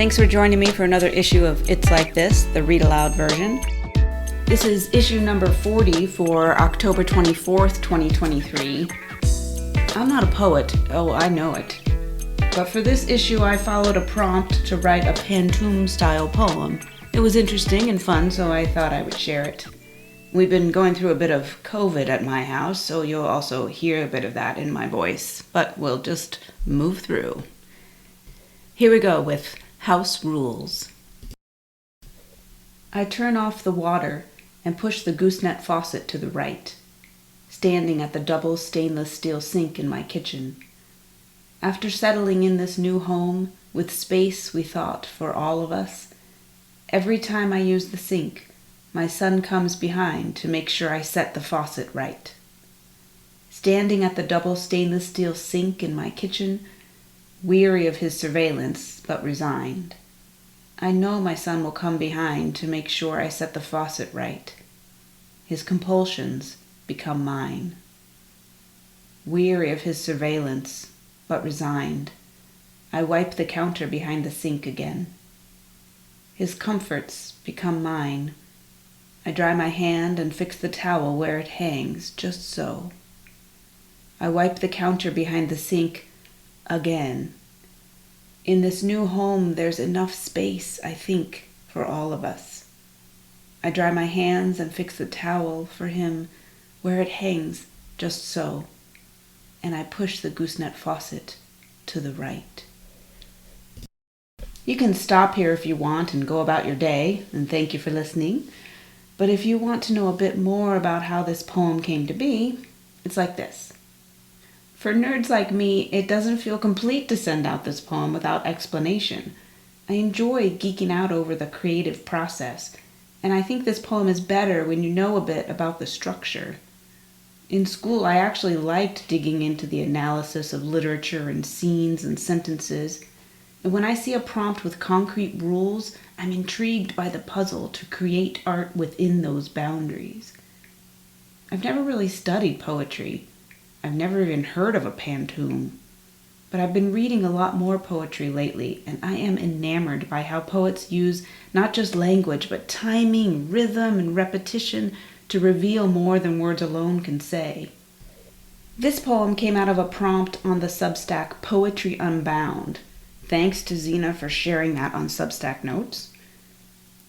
Thanks for joining me for another issue of It's Like This, the read aloud version. This is issue number 40 for October 24th, 2023. I'm not a poet, oh I know it. But for this issue I followed a prompt to write a pantoum style poem. It was interesting and fun, so I thought I would share it. We've been going through a bit of COVID at my house, so you'll also hear a bit of that in my voice, but we'll just move through. Here we go with House Rules. I turn off the water and push the gooseneck faucet to the right, standing at the double stainless steel sink in my kitchen. After settling in this new home, with space we thought for all of us, every time I use the sink, my son comes behind to make sure I set the faucet right. Standing at the double stainless steel sink in my kitchen, weary of his surveillance, but resigned. I know my son will come behind to make sure I set the faucet right. His compulsions become mine. Weary of his surveillance, but resigned, I wipe the counter behind the sink again. His comforts become mine. I dry my hand and fix the towel where it hangs, just so. I wipe the counter behind the sink again. In this new home, there's enough space, I think, for all of us. I dry my hands and fix the towel for him where it hangs, just so. And I push the gooseneck faucet to the right. You can stop here if you want and go about your day, and thank you for listening. But if you want to know a bit more about how this poem came to be, it's like this. For nerds like me, it doesn't feel complete to send out this poem without explanation. I enjoy geeking out over the creative process, and I think this poem is better when you know a bit about the structure. In school, I actually liked digging into the analysis of literature and scenes and sentences, and when I see a prompt with concrete rules, I'm intrigued by the puzzle to create art within those boundaries. I've never really studied poetry. I've never even heard of a pantoum, but I've been reading a lot more poetry lately, and I am enamored by how poets use not just language, but timing, rhythm, and repetition to reveal more than words alone can say. This poem came out of a prompt on the Substack Poetry Unbound. Thanks to Zena for sharing that on Substack Notes.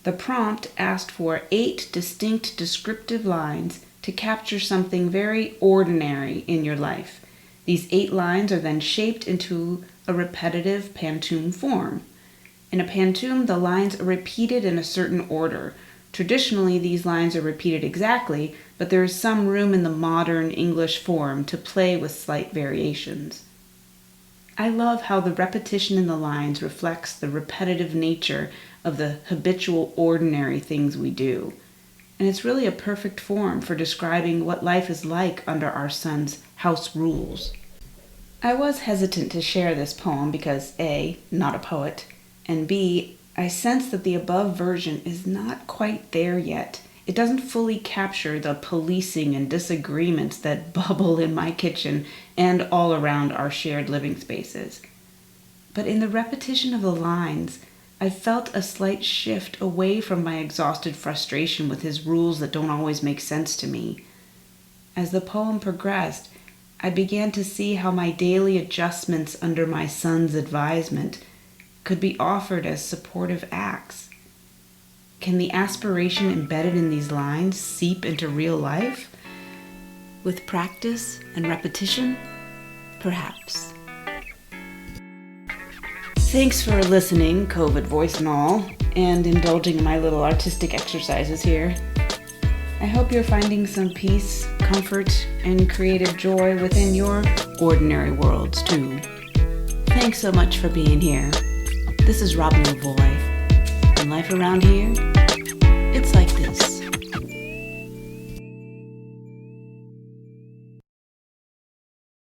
The prompt asked for 8 distinct descriptive lines to capture something very ordinary in your life. These 8 lines are then shaped into a repetitive pantoum form. In a pantoum, the lines are repeated in a certain order. Traditionally, these lines are repeated exactly, but there is some room in the modern English form to play with slight variations. I love how the repetition in the lines reflects the repetitive nature of the habitual, ordinary things we do. And it's really a perfect form for describing what life is like under our son's house rules. I was hesitant to share this poem because A, not a poet, and B, I sense that the above version is not quite there yet. It doesn't fully capture the policing and disagreements that bubble in my kitchen and all around our shared living spaces. But in the repetition of the lines, I felt a slight shift away from my exhausted frustration with his rules that don't always make sense to me. As the poem progressed, I began to see how my daily adjustments under my son's advisement could be offered as supportive acts. Can the aspiration embedded in these lines seep into real life? With practice and repetition? Perhaps. Thanks for listening, COVID voice and all, and indulging in my little artistic exercises here. I hope you're finding some peace, comfort, and creative joy within your ordinary worlds, too. Thanks so much for being here. This is Robin Lavoie, and life around here